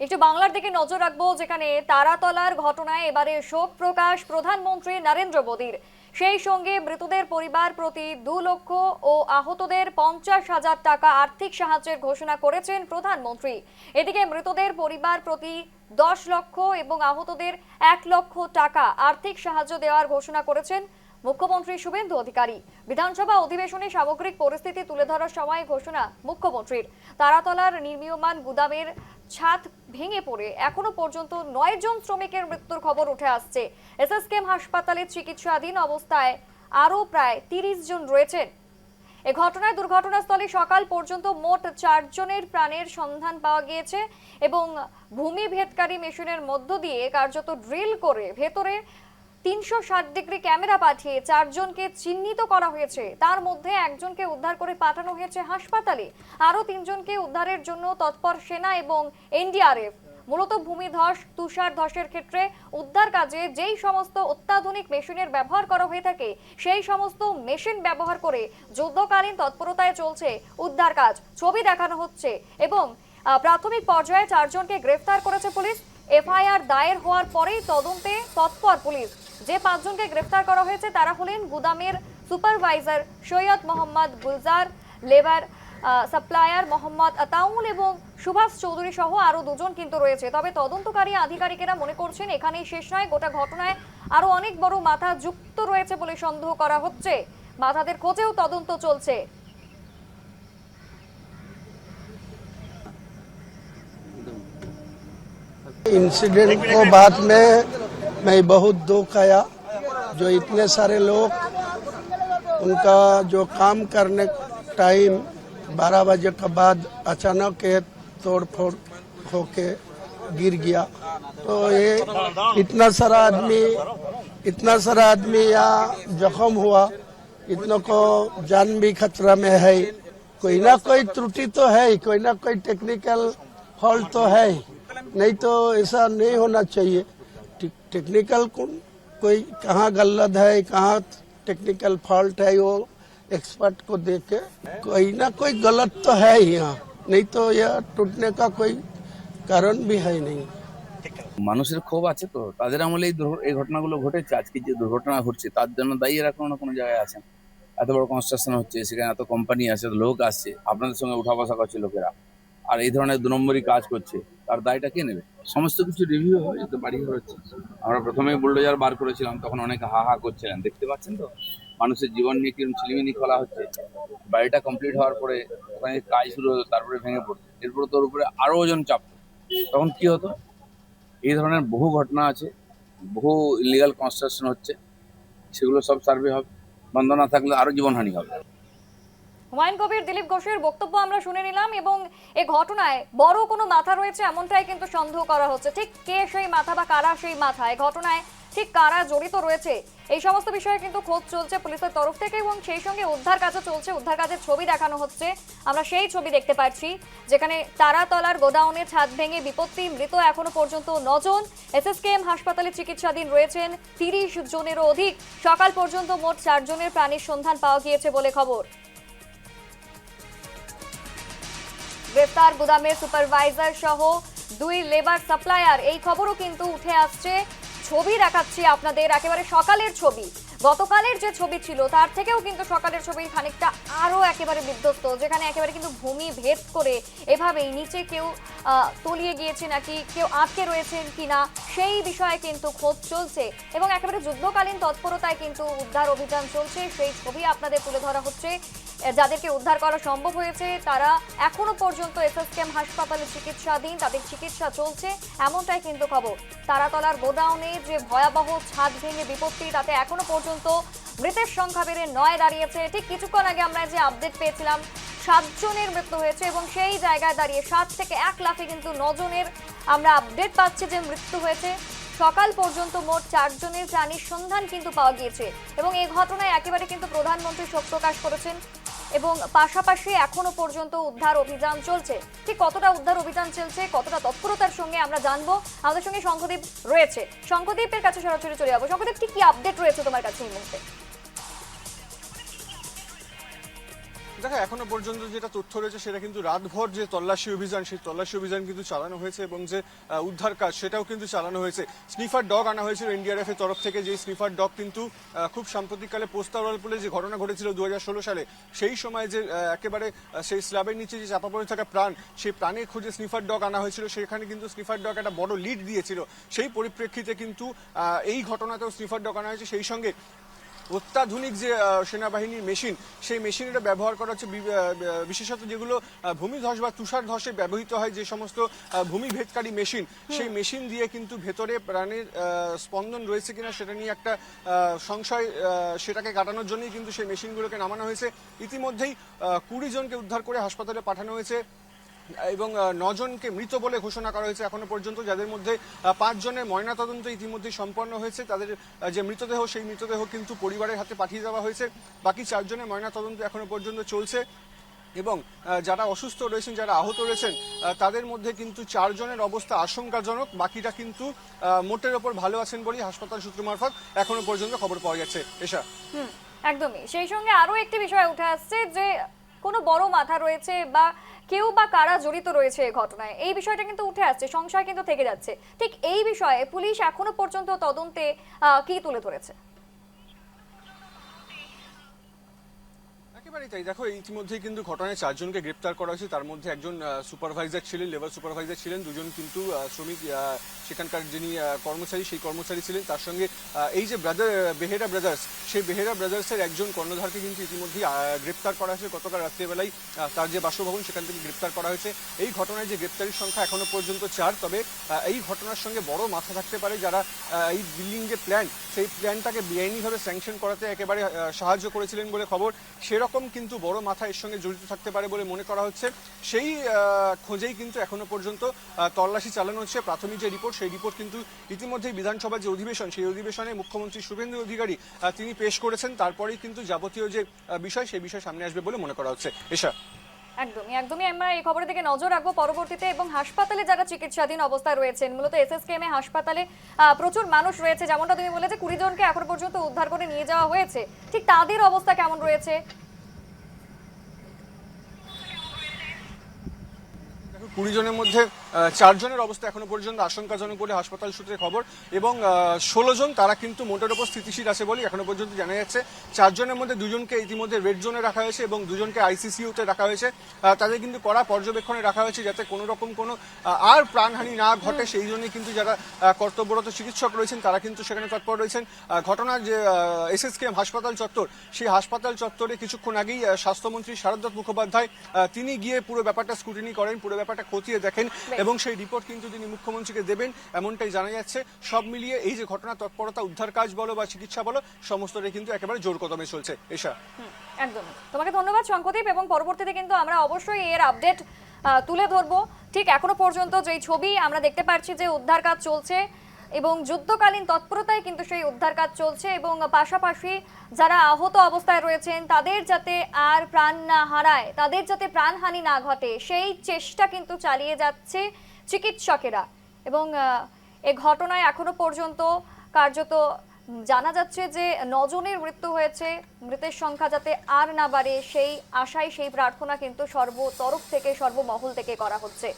একটু বাংলার দিকে নজর রাখবো, যেখানে তারাতলার ঘটনায় এবারে শোক প্রকাশ প্রধানমন্ত্রী নরেন্দ্র মোদীর। সেই সঙ্গে মৃতদের পরিবার প্রতি 2 লক্ষ ও আহতদের 50,000 টাকা আর্থিক সাহায্যের ঘোষণা করেছেন প্রধানমন্ত্রী। এদিকে মৃতদের পরিবার প্রতি 10 লক্ষ এবং আহতদের 1 লক্ষ টাকা আর্থিক সাহায্য দেওয়ার ঘোষণা করেছেন মুখ্যমন্ত্রী শুভেন্দু অধিকারী। বিধানসভা অধিবেশনে সামগ্রিক পরিস্থিতি তুলে ধরার সময় ঘোষণা মুখ্যমন্ত্রীর। তারাতলার নির্মীয়মান গুদামের ছাদ ভেঙে পড়ে এখনো পর্যন্ত 9 জন শ্রমিকের মৃত্যুর খবর উঠে আসছে। এসএসকেএম হাসপাতালে চিকিৎসাধীন অবস্থায় আরও প্রায় 30 জন রয়েছেন। এ ঘটনায় দুর্ঘটনাস্থলে সকাল পর্যন্ত মোট 4 জনের প্রাণের সন্ধান পাওয়া গিয়েছে এবং ভূমি ভেদকারী মেশিনের মধ্য দিয়ে কার্যত ড্রিল করে ভেতরে 360 ডিগ্রি ক্যামেরা পাঠিয়ে 4 জনকে চিহ্নিত করা হয়েছে। তার মধ্যে একজনকে উদ্ধার করে পাঠানো হয়েছে হাসপাতালে। আরও 3 জনকে উদ্ধারের জন্য তৎপর সেনা এবং এনডিআরএফ। মূলত ভূমিধস তুষার ধসের ক্ষেত্রে উদ্ধার কাজে যেই সমস্ত অত্যাধুনিক মেশিনের ব্যবহার করা হয়ে থাকে সেই সমস্ত মেশিন ব্যবহার করে যুদ্ধকালীন তৎপরতায় চলছে উদ্ধার কাজ। ছবি দেখানো হচ্ছে এবং প্রাথমিক পর্যায়ে 4 জনকে গ্রেফতার করেছে পুলিশ। এফআইআর দায়ের হওয়ার পরেই তদন্তে তৎপর পুলিশ। যে 5 জনকে গ্রেফতার করা হয়েছে তারা হলেন গুদামের supervisor Syed Mohammad Gulzar, labour supplier Mohammad Ataul এবং সুভাষ চৌধুরী সহ আরো 2 জন কিন্তু রয়েছে। তবে তদন্তকারী আধিকারিকেরা মনে করছেন এখানেই শেষ নয়, গোটা ঘটনায় আরো অনেক বড় মাথা যুক্ত রয়েছে বলে সন্দেহ করা হচ্ছে। মাথাদের খোঁজেও তদন্ত চলছে। इंसिडेंट को बाद में मैं बहुत दुख आया, जो इतने सारे लोग उनका जो काम करने टाइम 12 बजे के बाद अचानक ये तोड़ फोड़ होके गिर गया। तो ये इतना सारा आदमी यहाँ जख्म हुआ, इतनों को जान भी खतरा में है। कोई ना कोई त्रुटि तो है, कोई ना कोई टेक्निकल फॉल्ट तो है, नहीं तो ऐसा नहीं होना चाहिए। टेक्निकल कोई कहाँ गलत है, कहाँ टेक्निकल फॉल्ट है, वो एक्सपर्ट को देख के कोई ना कोई गलत तो है यहाँ, नहीं तो यह टूटने का कोई कारण भी है नहीं। মানুষের ক্ষোভ আছে, তো তাদের আমলে এই ঘটনাগুলো ঘটেছে। আজকে যে দুর্ঘটনা ঘটছে তার জন্য দায়ী এরা কোনো না কোনো জায়গায় আছেন। এত বড় কনস্ট্রাকশন হচ্ছে, সেখানে এত কোম্পানি আছে, লোক আসছে, আপনাদের সঙ্গে উঠা বসা করছে লোকেরা, আর এই ধরনের 2 নম্বরই কাজ করছে, তার দায়টা কে নেবে? সমস্ত কিছু রিভিউ হয়ে তো বাড়ি হচ্ছে। আমরা প্রথমে বুলডোজার বার করেছিলাম, তখন অনেকে হা হা করছিলেন, দেখতে পাচ্ছেন তো মানুষের জীবন নিয়ে কিরকম ছিলিমিনি খেলা হচ্ছে। বাড়িটা কমপ্লিট হওয়ার পরে ওখানে কাজ শুরু হতো, তারপরে ভেঙে পড়তো, এরপরে তোর উপরে আরো ওজন চাপ, তখন কি হতো? এই ধরনের বহু ঘটনা আছে, বহু ইলিগাল কনস্ট্রাকশন হচ্ছে, সেগুলো সব সার্ভে হবে। বন্ধ না থাকলে আরো জীবনহানি হবে। হুমায়ুন কবির, দিলীপ ঘোষের বক্তব্য আমরা শুনে নিলাম এবং এই ঘটনায় বড় কোনো মাথা রয়েছে এমনটাই কিন্তু সন্দেহ করা হচ্ছে। ঠিক কে সেই মাথা বা কারা সেই মাথা, এই ঘটনায় ঠিক কারা জড়িত রয়েছে, এই সমস্ত বিষয়ে কিন্তু খোঁজ চলছে পুলিশের তরফ থেকে এবং সেই সঙ্গে উদ্ধার কাজও চলছে। উদ্ধার কাজের ছবি দেখানো হচ্ছে, আমরা সেই ছবি দেখতে পাচ্ছি যেখানে তারাতলার গোডাউনে ছাদ ভেঙে বিপত্তি, মৃত এখনো পর্যন্ত 9 জন। এসএসকেএম হাসপাতালে চিকিৎসাধীন রয়েছেন 30 জনেরও অধিক। সকাল পর্যন্ত মোট 4 জনের প্রাণের সন্ধান পাওয়া গিয়েছে বলে খবর। গ্রেফতার গুদামের সুপারভাইজার সহ 2 লেবার সাপ্লায়ার, এই খবরও কিন্তু উঠে আসছে। ছবি দেখাচ্ছি আপনাদের, একেবারে সকালের ছবি। গতকালের যে ছবি ছিল তার থেকেও কিন্তু সকালের ছবি খানিকটা আরো একেবারে বিধ্বস্ত, যেখানে একেবারে কিন্তু ভূমি ভেদ করে এভাবেই নিচে কেউ তলিয়ে গিয়েছে নাকি কেউ আটকে রয়েছেন কিনা সেই বিষয়ে কিন্তু খোঁজ চলছে এবং একেবারে যুদ্ধকালীন তৎপরতায় কিন্তু উদ্ধার অভিযান চলছে। সেই ছবি আপনাদের তুলে ধরা হচ্ছে। যাদেরকে উদ্ধার করা সম্ভব হয়েছে তারা এখনো পর্যন্ত এসএসকেএম হাসপাতালে চিকিৎসাধীন, তাদের চিকিৎসা চলছে এমনটাই কিন্তু খবর। তারাতলার গোডাউনে যে ভয়াবহ ছাদ ভেঙে বিপত্তি, তাতে এখনো পর্যন্ত মৃতের সংখ্যা বেড়ে 9 দাঁড়িয়েছে। ঠিক কিছুক্ষণ আগে আমরা যে আপডেট পেয়েছিলাম 7 জনের মৃত্যু হয়েছে এবং সেই জায়গায় দাঁড়িয়ে 7 থেকে 1 লাফে কিন্তু 9 জনের আমরা আপডেট পাচ্ছি যে মৃত্যু হয়েছে। সকাল পর্যন্ত মোট 4 জনের প্রাণীর সন্ধান কিন্তু পাওয়া গিয়েছে এবং এই ঘটনায় একেবারে কিন্তু প্রধানমন্ত্রী শোক প্রকাশ করেছেন এবং পাশাপাশি এখনো পর্যন্ত উদ্ধার অভিযান চলছে। ঠিক কতটা উদ্ধার অভিযান চলছে, কতটা তৎপরতার সঙ্গে আমরা জানবো। আমাদের সঙ্গে শঙ্খদীপ রয়েছে, শঙ্খদীপের কাছে সরাসরি চলে যাবো। শঙ্খদীপ, ঠিক কি আপডেট রয়েছে তোমার কাছে এই মুহূর্তে? দেখো এখনো পর্যন্ত যেটা তথ্য রয়েছে সেটা কিন্তু রাতভর যে তল্লাশি অভিযান, সেই তল্লাশি অভিযান কিন্তু চালানো হয়েছে এবং যে উদ্ধার কাজ সেটাও কিন্তু চালানো হয়েছে। স্নিফার ডগ আনা হয়েছিল এনডিআরএফ এর তরফ থেকে, যে স্নিফার ডগ কিন্তু খুব সাম্প্রতিককালে পোস্তাওয়ালপুরে যে ঘটনা ঘটেছিল 2016 সালে, সেই সময় যে একেবারে সেই স্ল্যাবের নিচে যে চাপা পড়ে থাকা প্রাণ, সেই প্রাণের খোঁজে স্নিফার ডগ আনা হয়েছিল। সেখানে কিন্তু স্নিফার ডগ একটা বড় লিড দিয়েছিল। সেই পরিপ্রেক্ষিতে কিন্তু এই ঘটনাতেও স্নিফার ডগ আনা হয়েছে। সেই সঙ্গে অত্যাধুনিক যে সেনাবাহিনীর মেশিন, সেই মেশিনের ব্যবহার করা হচ্ছে বিশেষত যেগুলো ভূমিধস বা তুষার ধসে ব্যবহৃত হয়, যে সমস্ত ভূমিভেদকারী মেশিন, সেই মেশিন দিয়ে কিন্তু ভেতরে প্রাণের স্পন্দন রয়েছে কিনা সেটা নিয়ে একটা সংশয়, সেটাকে কাটানোর জন্যই কিন্তু সেই মেশিনগুলোকে নামানো হয়েছে। ইতিমধ্যেই 20 জনকে উদ্ধার করে হাসপাতালে পাঠানো হয়েছে এবং 9 জনকে মৃত বলে ঘোষণা করা হয়েছে এখনো পর্যন্ত, যাদের মধ্যে 5 জনের ময়নাতদন্ত ইতিমধ্যে সম্পন্ন হয়েছে। তাদের যে মৃতদেহ, সেই মৃতদেহ কিন্তু পরিবারের হাতে পাঠিয়ে দেওয়া হয়েছে। বাকি 4 জনের ময়নাতদন্ত এখনো পর্যন্ত চলছে এবং যারা অসুস্থ রয়েছেন, যারা আহত রয়েছেন, তাদের মধ্যে কিন্তু 4 জনের অবস্থা আশঙ্কাজনক, বাকিটা কিন্তু মোটের ওপর ভালো আছেন বলেই হাসপাতাল সূত্র মারফত এখনো পর্যন্ত খবর পাওয়া যাচ্ছে। এসা একদমই। সেই সঙ্গে আরো একটি বিষয় উঠে আসছে যে কোনো বড় মাথা রয়েছে বা কেউ বা কারা জড়িত রয়েছে এই ঘটনায়, এই বিষয়টা কিন্তু উঠে আসছে, সংশয় কিন্তু থেকে যাচ্ছে। ঠিক এই বিষয়ে পুলিশ এখনো পর্যন্ত তদন্তে কি তুলে ধরেছে? একেবারেই তাই। দেখো ইতিমধ্যেই কিন্তু ঘটনায় 4 জনকে গ্রেপ্তার করা হয়েছে। তার মধ্যে একজন সুপারভাইজার ছিলেন, লেবার সুপারভাইজার ছিলেন। 2 জন কিন্তু শ্রমিক, সেখানকার যিনি কর্মচারী, সেই কর্মচারী ছিলেন। তার সঙ্গে এই যে বেহেরা ব্রাদার্স, সেই বেহেরা ব্রাদার্সের একজন কর্ণধারকে কিন্তু ইতিমধ্যেই গ্রেপ্তার করা হয়েছে। গতকাল রাত্রিবেলায় তার যে বাসভবন, সেখান থেকে গ্রেপ্তার করা হয়েছে। এই ঘটনায় যে গ্রেপ্তারির সংখ্যা এখনো পর্যন্ত 4। তবে এই ঘটনার সঙ্গে বড় মাথা থাকতে পারে যারা এই বিল্ডিং যে প্ল্যান, সেই প্ল্যানটাকে বেআইনিভাবে স্যাংশন করাতে একেবারে সাহায্য করেছিলেন বলে খবর। সেরকম কিন্তু বড় মাথা এর সঙ্গে জড়িত থাকতে পারে বলে মনে করা হচ্ছে। সেই খোঁজেই কিন্তু এখনো পর্যন্ত তল্লাশি চালানো হচ্ছে। প্রাথমিক যে রিপোর্ট, সেই রিপোর্ট কিন্তু ইতিমধ্যেই বিধানসভার যে অধিবেশন, সেই অধিবেশনে মুখ্যমন্ত্রী শুভেন্দু অধিকারী তিনি পেশ করেছেন। তারপরেই কিন্তু যাবতীয় যে বিষয়, সেই বিষয় সামনে আসবে বলে মনে করা হচ্ছে। এসা একদমই আমরা এই খবরের দিকে নজর রাখবো পরবর্তীতে। এবং হাসপাতালে যারা চিকিৎসাধীন অবস্থায় রয়েছেন, মূলত এসএসকেএম এ হাসপাতালে প্রচুর মানুষ রয়েছে, যেমনটা তুমি বলে যে 20 জনকে এখনো পর্যন্ত উদ্ধার করে নিয়ে যাওয়া হয়েছে, ঠিক তাদের অবস্থা কেমন রয়েছে? 20 জনের মধ্যে 4 জনের অবস্থা এখনো পর্যন্ত আশঙ্কাজনক বলে হাসপাতাল সূত্রে খবর এবং 16 জন তারা কিন্তু মোটের ওপর স্থিতিশীল আছে বলে এখনো পর্যন্ত জানা যাচ্ছে। 4 জনের মধ্যে 2 জনকে ইতিমধ্যে রেড জোনে রাখা হয়েছে এবং 2 জনকে আইসিসিউতে রাখা হয়েছে। তাদের কিন্তু কড়া পর্যবেক্ষণে রাখা হয়েছে যাতে কোনো রকম কোনো আর প্রাণহানি না ঘটে। সেই জন্যই কিন্তু যারা কর্তব্যরত চিকিৎসক রয়েছেন, তারা কিন্তু সেখানে তৎপর রয়েছেন। ঘটনার যে এসএসকেএম হাসপাতাল চত্বর, সেই হাসপাতাল চত্বরে কিছুক্ষণ আগেই স্বাস্থ্যমন্ত্রী শারদত্ত মুখোপাধ্যায় তিনি গিয়ে পুরো ব্যাপারটা স্ক্রুটিনি করেন, পুরো ব্যাপারটা খতিয়ে দেখেন এবং সেই রিপোর্ট কিন্তু তিনি মুখ্যমন্ত্রীকে দেবেন, এমনটাই জানা যাচ্ছে। সব মিলিয়ে এই যে ঘটনা, তৎপরতা, উদ্ধার কাজ বলো বা চিকিৎসা বলো, সমস্তটাই কিন্তু একেবারে জোর কদমে চলছে। এসা একদমই। তোমাকে ধন্যবাদ শঙ্কদীপ, এবং পরবর্তীতে কিন্তু আমরা অবশ্যই এর আপডেট তুলে ধরবো। ঠিক এখনো পর্যন্ত যেই ছবি আমরা দেখতে পাচ্ছি যে উদ্ধার কাজ চলছে এবং যুদ্ধকালীন তৎপরতায় কিন্তু সেই উদ্ধার কাজ চলছে, এবং পাশাপাশি যারা আহত অবস্থায় রয়েছেন তাদের যাতে আর প্রাণ না হারায়, তাদের যাতে প্রাণহানি না ঘটে, সেই চেষ্টা কিন্তু চালিয়ে যাচ্ছে চিকিৎসকেরা। এবং এই ঘটনায় এখনো পর্যন্ত কার্যত জানা যাচ্ছে যে 9 জনের মৃত্যু হয়েছে। মৃতের সংখ্যা যাতে আর না বাড়ে, সেই আশায়, সেই প্রার্থনা কিন্তু সর্বতরফ থেকে, সর্বমহল থেকে করা হচ্ছে।